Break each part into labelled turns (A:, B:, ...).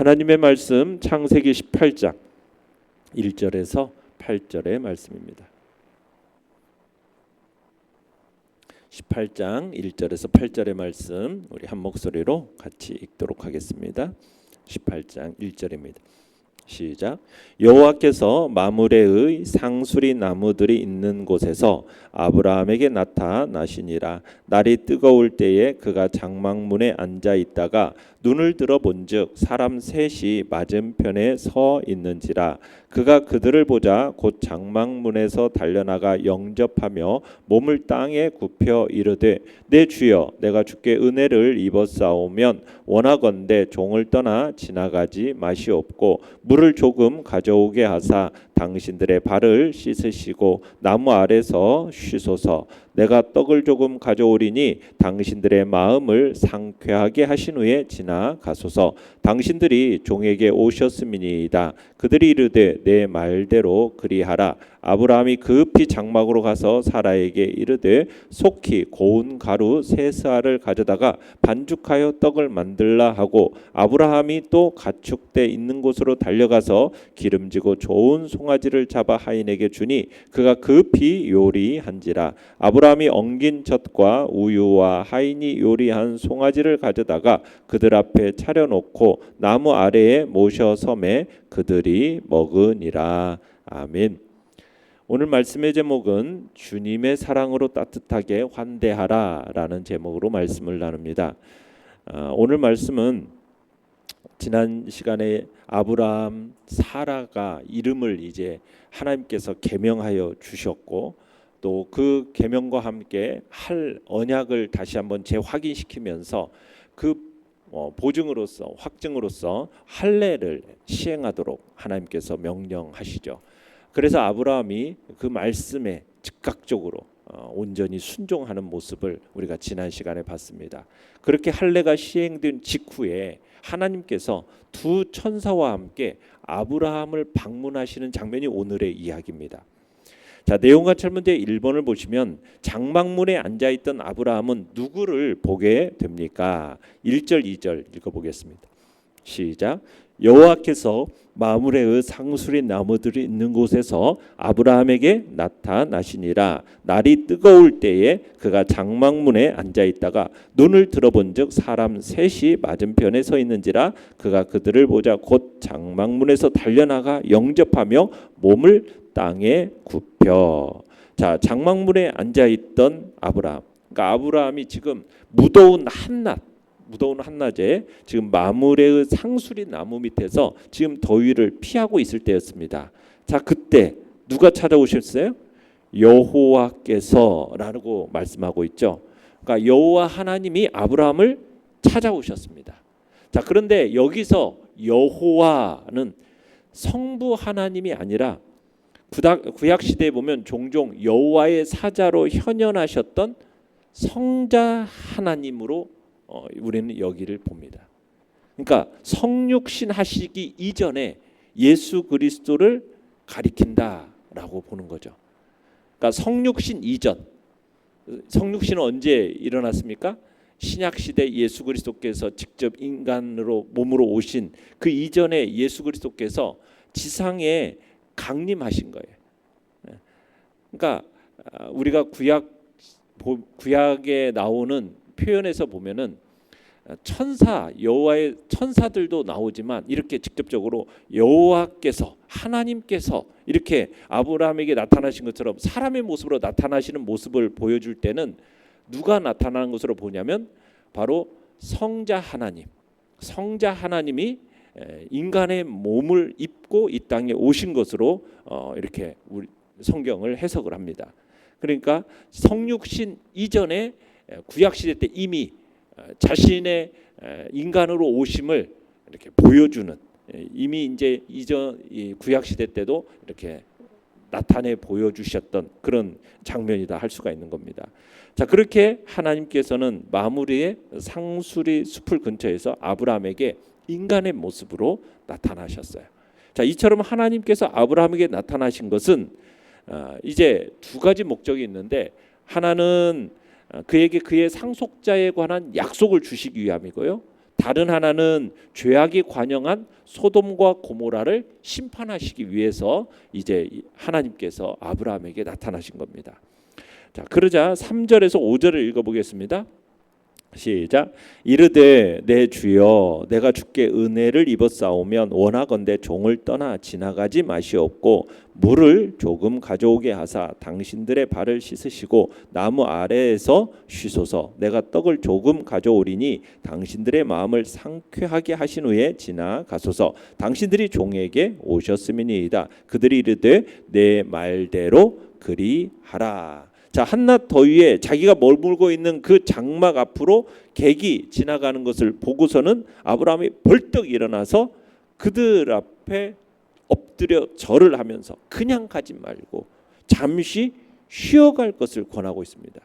A: 하나님의 말씀 창세기 18장 1절에서 8절의 말씀입니다. 18장 1절에서 8절의 말씀 우리 한 목소리로 같이 읽도록 하겠습니다. 18장 1절입니다. 시작. 여호와께서 마므레의 상수리 나무들이 있는 곳에서 아브라함에게 나타나시니라. 날이 뜨거울 때에 그가 장막문에 앉아 있다가 눈을 들어 본즉 사람 셋이 맞은편에 서 있는지라. 그가 그들을 보자 곧 장막문에서 달려나가 영접하며 몸을 땅에 굽혀 이르되 내 주여 내가 주께 은혜를 입었사오면 원하건대 종을 떠나 지나가지 마시옵고 물을 조금 가져오게 하사 당신들의 발을 씻으시고 나무 아래서 쉬소서. 내가 떡을 조금 가져오리니 당신들의 마음을 상쾌하게 하신 후에 지나가소서. 당신들이 종에게 오셨음이니이다. 그들이 이르되 내 말대로 그리하라. 아브라함이 급히 장막으로 가서 사라에게 이르되 속히 고운 가루 세 스아를 가져다가 반죽하여 떡을 만들라 하고 아브라함이 또 가축대 있는 곳으로 달려가서 기름지고 좋은 송아지를 잡아 하인에게 주니 그가 급히 요리한지라. 아브라함이 엉긴 젖과 우유와 하인이 요리한 송아지를 가져다가 그들 앞에 차려놓고 나무 아래에 모셔 섬에 그들이 먹으니라. 아멘. 오늘 말씀의 제목은 주님의 사랑으로 따뜻하게 환대하라라는 제목으로 말씀을 나눕니다. 오늘 말씀은 지난 시간에 아브라함, 사라가 이름을 이제 하나님께서 계명하여 주셨고 또 그 계명과 함께 할 언약을 다시 한번 재확인시키면서 그 보증으로서 확증으로서 할례를 시행하도록 하나님께서 명령하시죠. 그래서 아브라함이 그 말씀에 즉각적으로 온전히 순종하는 모습을 우리가 지난 시간에 봤습니다. 그렇게 할례가 시행된 직후에 하나님께서 두 천사와 함께 아브라함을 방문하시는 장면이 오늘의 이야기입니다. 자, 내용과 찰문제 1번을 보시면 장막문에 앉아있던 아브라함은 누구를 보게 됩니까? 1절 2절 읽어보겠습니다. 시작. 여호와께서 마므레의 상수리 나무들이 있는 곳에서 아브라함에게 나타나시니라. 날이 뜨거울 때에 그가 장막문에 앉아 있다가 눈을 들어본즉 사람 셋이 맞은편에 서 있는지라. 그가 그들을 보자 곧 장막문에서 달려나가 영접하며 몸을 땅에 굽혀. 자, 장막문에 앉아 있던 아브라함. 그러니까 아브라함이 지금 무더운 한낮에 지금 마므레의 상수리 나무 밑에서 지금 더위를 피하고 있을 때였습니다. 자, 그때 누가 찾아오셨어요? 여호와께서라고 말씀하고 있죠. 그러니까 여호와 하나님이 아브라함을 찾아오셨습니다. 자, 그런데 여기서 여호와는 성부 하나님이 아니라 구약 시대에 보면 종종 여호와의 사자로 현현하셨던 성자 하나님으로 우리는 여기를 봅니다. 그러니까 성육신 하시기 이전에 예수 그리스도를 가리킨다라고 보는 거죠. 그러니까 성육신 이전, 성육신은 언제 일어났습니까? 신약 시대 예수 그리스도께서 직접 인간으로 몸으로 오신 그 이전에 예수 그리스도께서 지상에 강림하신 거예요. 그러니까 우리가 구약에 나오는 표현에서 보면은 여호와의 천사들도 나오지만 이렇게 직접적으로 여호와께서 하나님께서 이렇게 아브라함에게 나타나신 것처럼 사람의 모습으로 나타나시는 모습을 보여줄 때는 누가 나타나는 것으로 보냐면 바로 성자 하나님이 인간의 몸을 입고 이 땅에 오신 것으로 이렇게 우리 성경을 해석을 합니다. 그러니까 성육신 이전에 구약 시대 때 이미 자신의 인간으로 오심을 이렇게 보여주는, 이미 이제 이전 구약 시대 때도 이렇게 나타내 보여주셨던 그런 장면이다 할 수가 있는 겁니다. 자, 그렇게 하나님께서는 마므리의 상수리 숲을 근처에서 아브라함에게 인간의 모습으로 나타나셨어요. 자, 이처럼 하나님께서 아브라함에게 나타나신 것은 이제 두 가지 목적이 있는데, 하나는 그에게 그의 상속자에 관한 약속을 주시기 위함이고요. 다른 하나는 죄악이 관영한 소돔과 고모라를 심판하시기 위해서 이제 하나님께서 아브라함에게 나타나신 겁니다. 자, 그러자 3절에서 5절을 읽어보겠습니다. 시작. 이르되 내 주여 내가 주께 은혜를 입었사오면 원하건대 종을 떠나 지나가지 마시옵고 물을 조금 가져오게 하사 당신들의 발을 씻으시고 나무 아래에서 쉬소서. 내가 떡을 조금 가져오리니 당신들의 마음을 상쾌하게 하신 후에 지나가소서. 당신들이 종에게 오셨음이니이다. 그들이 이르되 내 말대로 그리하라. 자, 한낮 더위에 자기가 머물고 있는 그 장막 앞으로 객이 지나가는 것을 보고서는 아브라함이 벌떡 일어나서 그들 앞에 엎드려 절을 하면서 그냥 가지 말고 잠시 쉬어갈 것을 권하고 있습니다.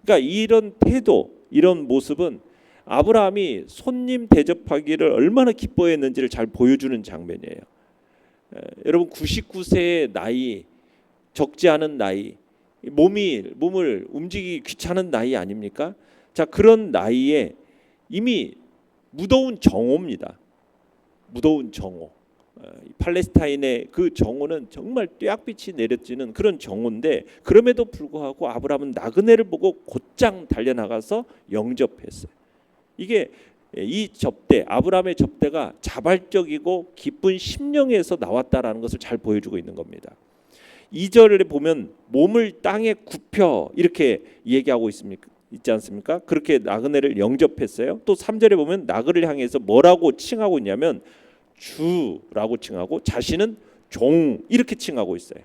A: 그러니까 이런 태도, 이런 모습은 아브라함이 손님 대접하기를 얼마나 기뻐했는지를 잘 보여주는 장면이에요. 여러분 99세의 나이, 적지 않은 나이, 몸을 움직이기 귀찮은 나이 아닙니까? 자, 그런 나이에 이미 무더운 정오입니다. 무더운 정오. 팔레스타인의 그 정오는 정말 뙤약빛이 내려지는 그런 정오인데 그럼에도 불구하고 아브라함은 나그네를 보고 곧장 달려나가서 영접했어요. 이게 이 접대, 아브라함의 접대가 자발적이고 기쁜 심령에서 나왔다라는 것을 잘 보여주고 있는 겁니다. 2절에 보면 몸을 땅에 굽혀 이렇게 얘기하고 있지 않습니까? 그렇게 나그네를 영접했어요. 또 3절에 보면 나그네를 향해서 뭐라고 칭하고 있냐면 주라고 칭하고 자신은 종 이렇게 칭하고 있어요.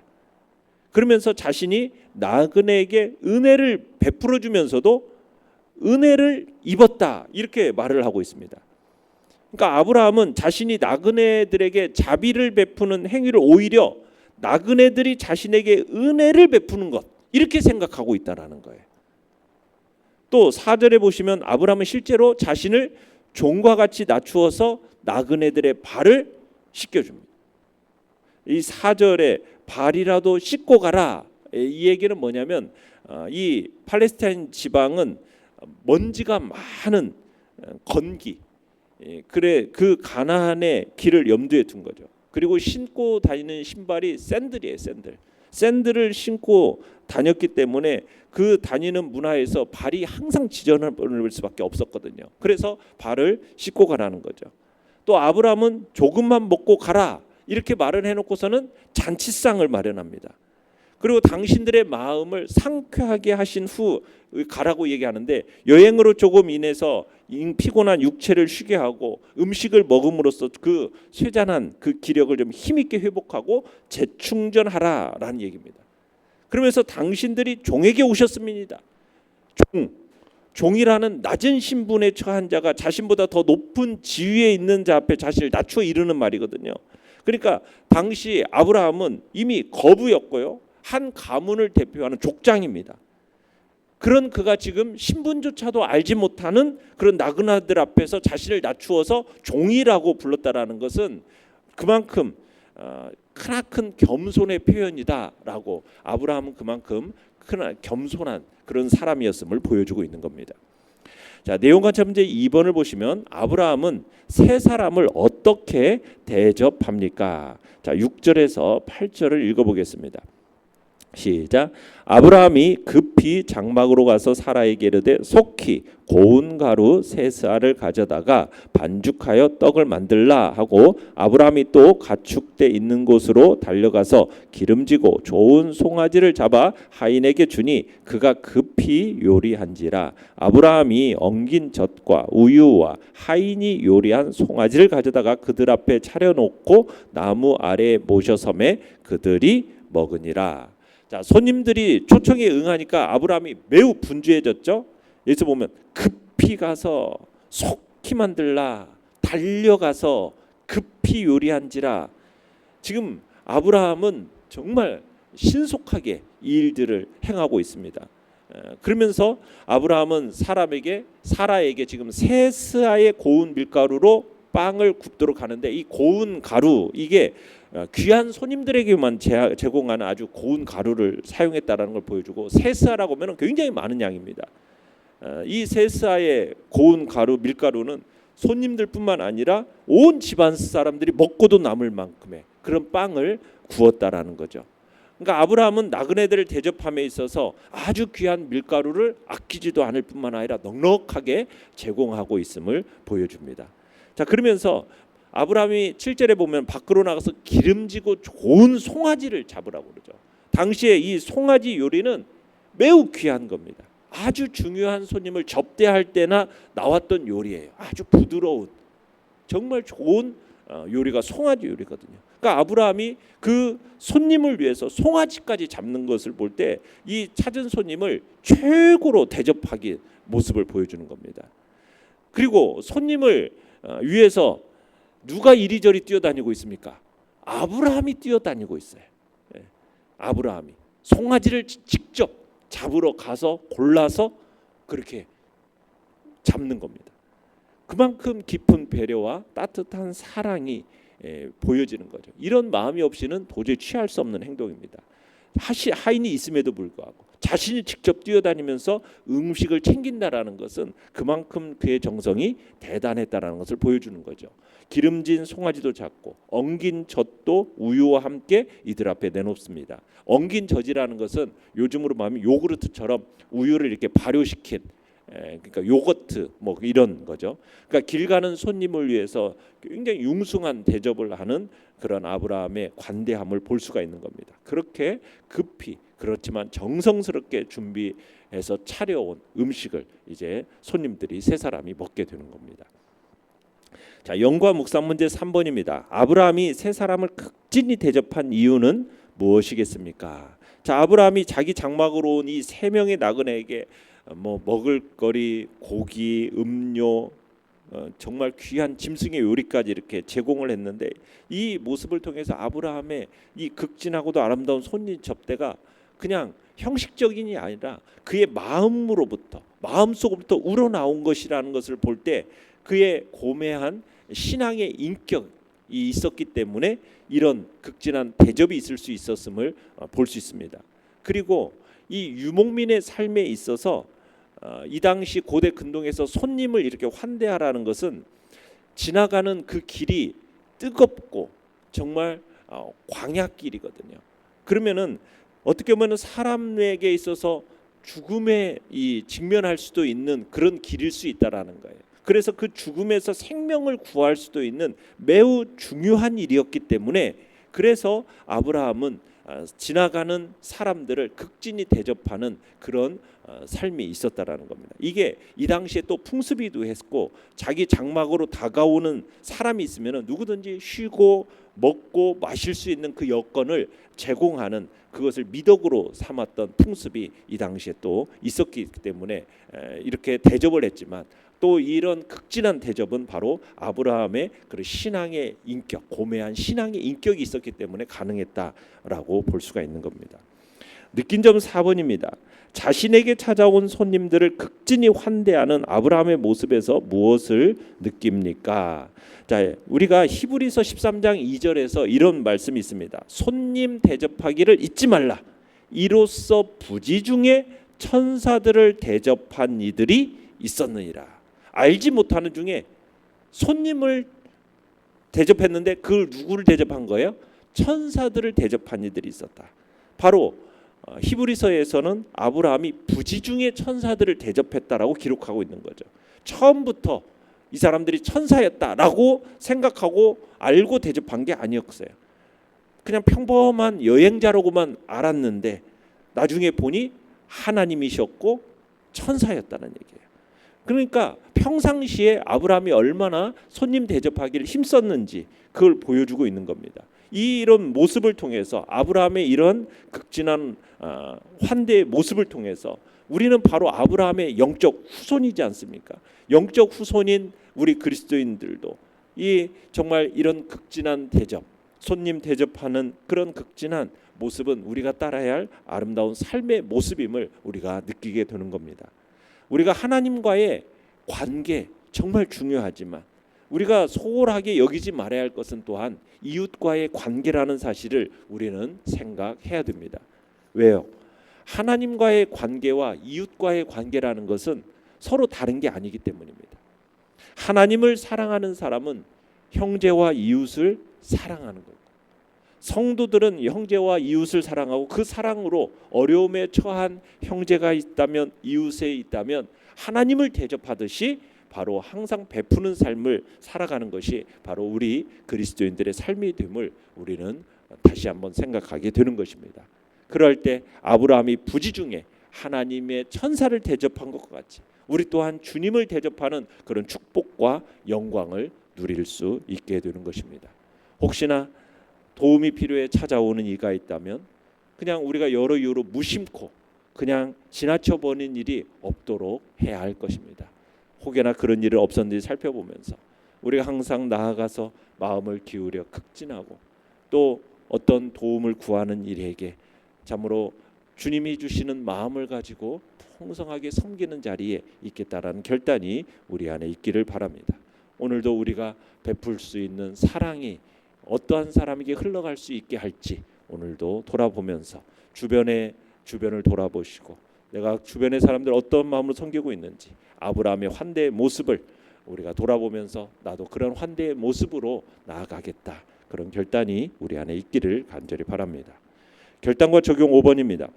A: 그러면서 자신이 나그네에게 은혜를 베풀어 주면서도 은혜를 입었다 이렇게 말을 하고 있습니다. 그러니까 아브라함은 자신이 나그네들에게 자비를 베푸는 행위를 오히려 나그네들이 자신에게 은혜를 베푸는 것 이렇게 생각하고 있다라는 거예요. 또 4절에 보시면 아브라함은 실제로 자신을 종과 같이 낮추어서 나그네들의 발을 씻겨줍니다. 이 4절에 발이라도 씻고 가라 이 얘기는 뭐냐면 이 팔레스타인 지방은 먼지가 많은 건기 그래 그 가나안의 길을 염두에 둔 거죠. 그리고 신고 다니는 신발이 샌들이에요. 샌들을 신고 다녔기 때문에 그 다니는 문화에서 발이 항상 지저분할 수밖에 없었거든요. 그래서 발을 씻고 가라는 거죠. 또 아브라함은 조금만 먹고 가라 이렇게 말을 해놓고서는 잔치상을 마련합니다. 그리고 당신들의 마음을 상쾌하게 하신 후 가라고 얘기하는데 여행으로 조금 인해서 피곤한 육체를 쉬게 하고 음식을 먹음으로써 그 쇠잔한 그 기력을 좀 힘있게 회복하고 재충전하라라는 얘기입니다. 그러면서 당신들이 종에게 오셨습니다. 종이라는 낮은 신분에 처한 자가 자신보다 더 높은 지위에 있는 자 앞에 자신을 낮추어 이르는 말이거든요. 그러니까 당시 아브라함은 이미 거부였고요. 한 가문을 대표하는 족장입니다. 그런 그가 지금 신분조차도 알지 못하는 그런 나그네들 앞에서 자신을 낮추어서 종이라고 불렀다라는 것은 그만큼 크나큰 겸손의 표현이다라고 아브라함은 그만큼 겸손한 그런 사람이었음을 보여주고 있는 겁니다. 자, 내용관찰 문제 2번을 보시면 아브라함은 세 사람을 어떻게 대접합니까? 자, 6절에서 8절을 읽어보겠습니다. 시작. 아브라함이 급히 장막으로 가서 사라에게 이르되 속히 고운 가루 세 쌀을 가져다가 반죽하여 떡을 만들라 하고 아브라함이 또 가축대 있는 곳으로 달려가서 기름지고 좋은 송아지를 잡아 하인에게 주니 그가 급히 요리한지라. 아브라함이 엉긴 젖과 우유와 하인이 요리한 송아지를 가져다가 그들 앞에 차려놓고 나무 아래에 모셔 섬에 그들이 먹으니라. 자, 손님들이 초청에 응하니까 아브라함이 매우 분주해졌죠. 여기서 보면 급히 가서 속히 만들라, 달려가서 급히 요리한지라. 지금 아브라함은 정말 신속하게 이 일들을 행하고 있습니다. 그러면서 아브라함은 사라에게 지금 세 스아의 고운 밀가루로 빵을 굽도록 하는데 이 고운 가루 이게 귀한 손님들에게만 제공하는 아주 고운 가루를 사용했다라는 걸 보여주고 세스아라고 하면 굉장히 많은 양입니다. 이 세스아의 고운 가루 밀가루는 손님들뿐만 아니라 온 집안 사람들이 먹고도 남을 만큼의 그런 빵을 구웠다라는 거죠. 그러니까 아브라함은 나그네들을 대접함에 있어서 아주 귀한 밀가루를 아끼지도 않을 뿐만 아니라 넉넉하게 제공하고 있음을 보여줍니다. 자, 그러면서 아브라함이 7절에 보면 밖으로 나가서 기름지고 좋은 송아지를 잡으라고 그러죠. 당시에 이 송아지 요리는 매우 귀한 겁니다. 아주 중요한 손님을 접대할 때나 나왔던 요리예요. 아주 부드러운 정말 좋은 요리가 송아지 요리거든요. 그러니까 아브라함이 그 손님을 위해서 송아지까지 잡는 것을 볼 때 이 찾은 손님을 최고로 대접하기 모습을 보여주는 겁니다. 그리고 손님을 위해서 누가 이리저리 뛰어다니고 있습니까? 아브라함이 뛰어다니고 있어요. 아브라함이 송아지를 직접 잡으러 가서 골라서 그렇게 잡는 겁니다. 그만큼 깊은 배려와 따뜻한 사랑이 보여지는 거죠. 이런 마음이 없이는 도저히 취할 수 없는 행동입니다. 하인이 있음에도 불구하고 자신이 직접 뛰어다니면서 음식을 챙긴다라는 것은 그만큼 그의 정성이 대단했다라는 것을 보여주는 거죠. 기름진 송아지도 잡고 엉긴 젖도 우유와 함께 이들 앞에 내놓습니다. 엉긴 젖이라는 것은 요즘으로 말하면 요구르트처럼 우유를 이렇게 발효시킨 그러니까 요거트 뭐 이런 거죠. 그러니까 길 가는 손님을 위해서 굉장히 융숭한 대접을 하는 그런 아브라함의 관대함을 볼 수가 있는 겁니다. 그렇게 급히 그렇지만 정성스럽게 준비해서 차려온 음식을 이제 손님들이 세 사람이 먹게 되는 겁니다. 자, 영과 묵상 문제 3번입니다. 아브라함이 세 사람을 극진히 대접한 이유는 무엇이겠습니까? 자, 아브라함이 자기 장막으로 온 이 세 명의 나그네에게 뭐 먹을거리, 고기, 음료, 정말 귀한 짐승의 요리까지 이렇게 제공을 했는데 이 모습을 통해서 아브라함의 이 극진하고도 아름다운 손님 접대가 그냥 형식적인이 아니라 그의 마음으로부터 마음속으로부터 우러나온 것이라는 것을 볼 때 그의 고매한 신앙의 인격이 있었기 때문에 이런 극진한 대접이 있을 수 있었음을 볼 수 있습니다. 그리고 이 유목민의 삶에 있어서 이 당시 고대 근동에서 손님을 이렇게 환대하라는 것은 지나가는 그 길이 뜨겁고 정말 광야길이거든요. 그러면은 어떻게 보면 사람에게 있어서 죽음에 직면할 수도 있는 그런 길일 수 있다라는 거예요. 그래서 그 죽음에서 생명을 구할 수도 있는 매우 중요한 일이었기 때문에 그래서 아브라함은 지나가는 사람들을 극진히 대접하는 그런 삶이 있었다라는 겁니다. 이게 이 당시에 또 풍습이기도 했고 자기 장막으로 다가오는 사람이 있으면 누구든지 쉬고 먹고 마실 수 있는 그 여건을 제공하는 그것을 미덕으로 삼았던 풍습이 이 당시에 또 있었기 때문에 이렇게 대접을 했지만 또 이런 극진한 대접은 바로 아브라함의 그 신앙의 인격, 고매한 신앙의 인격이 있었기 때문에 가능했다라고 볼 수가 있는 겁니다. 느낀 점 4번입니다. 자신에게 찾아온 손님들을 극진히 환대하는 아브라함의 모습에서 무엇을 느낍니까? 자, 우리가 히브리서 13장 2절에서 이런 말씀이 있습니다. 손님 대접하기를 잊지 말라. 이로써 부지 중에 천사들을 대접한 이들이 있었느니라. 알지 못하는 중에 손님을 대접했는데 그걸 누구를 대접한 거예요? 천사들을 대접한 이들이 있었다. 바로 히브리서에서는 아브라함이 부지 중에 천사들을 대접했다라고 기록하고 있는 거죠. 처음부터 이 사람들이 천사였다라고 생각하고 알고 대접한 게 아니었어요. 그냥 평범한 여행자라고만 알았는데 나중에 보니 하나님이셨고 천사였다는 얘기예요. 그러니까 평상시에 아브라함이 얼마나 손님 대접하기를 힘썼는지 그걸 보여주고 있는 겁니다. 이런 모습을 통해서 아브라함의 이런 극진한 환대의 모습을 통해서 우리는 바로 아브라함의 영적 후손이지 않습니까? 영적 후손인 우리 그리스도인들도 이 정말 이런 극진한 대접, 손님 대접하는 그런 극진한 모습은 우리가 따라야 할 아름다운 삶의 모습임을 우리가 느끼게 되는 겁니다. 우리가 하나님과의 관계 정말 중요하지만 우리가 소홀하게 여기지 말아야 할 것은 또한 이웃과의 관계라는 사실을 우리는 생각해야 됩니다. 왜요? 하나님과의 관계와 이웃과의 관계라는 것은 서로 다른 게 아니기 때문입니다. 하나님을 사랑하는 사람은 형제와 이웃을 사랑하는 거예요. 성도들은 형제와 이웃을 사랑하고 그 사랑으로 어려움에 처한 형제가 있다면, 이웃에 있다면 하나님을 대접하듯이 바로 항상 베푸는 삶을 살아가는 것이 바로 우리 그리스도인들의 삶이 됨을 우리는 다시 한번 생각하게 되는 것입니다. 그럴 때 아브라함이 부지 중에 하나님의 천사를 대접한 것과 같이 우리 또한 주님을 대접하는 그런 축복과 영광을 누릴 수 있게 되는 것입니다. 혹시나 도움이 필요해 찾아오는 이가 있다면 그냥 우리가 여러 이유로 무심코 그냥 지나쳐 버리는 일이 없도록 해야 할 것입니다. 혹여나 그런 일을 없었는지 살펴보면서 우리가 항상 나아가서 마음을 기울여 극진하고 또 어떤 도움을 구하는 이에게 참으로 주님이 주시는 마음을 가지고 풍성하게 섬기는 자리에 있겠다라는 결단이 우리 안에 있기를 바랍니다. 오늘도 우리가 베풀 수 있는 사랑이 어떠한 사람에게 흘러갈 수 있게 할지 오늘도 돌아보면서 주변을 돌아보시고 내가 주변의 사람들 어떤 마음으로 섬기고 있는지 아브라함의 환대의 모습을 우리가 돌아보면서 나도 그런 환대의 모습으로 나아가겠다. 그런 결단이 우리 안에 있기를 간절히 바랍니다. 결단과 적용 5번입니다.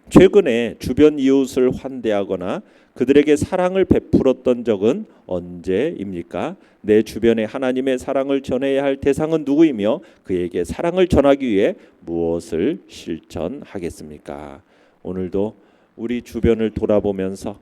A: 최근에 주변 이웃을 환대하거나 그들에게 사랑을 베풀었던 적은 언제입니까? 내 주변에 하나님의 사랑을 전해야 할 대상은 누구이며 그에게 사랑을 전하기 위해 무엇을 실천하겠습니까? 오늘도 우리 주변을 돌아보면서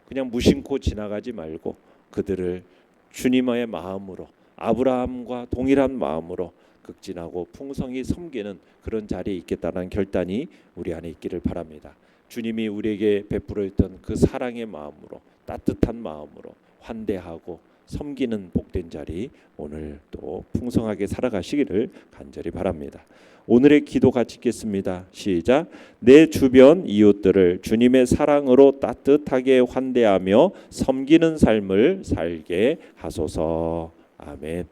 A: 그냥 무심코 지나가지 말고 그들을 주님의 마음으로 아브라함과 동일한 마음으로 극진하고 풍성히 섬기는 그런 자리에 있겠다는 결단이 우리 안에 있기를 바랍니다. 주님이 우리에게 베풀어있던 그 사랑의 마음으로 따뜻한 마음으로 환대하고 섬기는 복된 자리 오늘 또 풍성하게 살아가시기를 간절히 바랍니다. 오늘의 기도 같이 읽겠습니다. 시작. 내 주변 이웃들을 주님의 사랑으로 따뜻하게 환대하며 섬기는 삶을 살게 하소서. 아멘.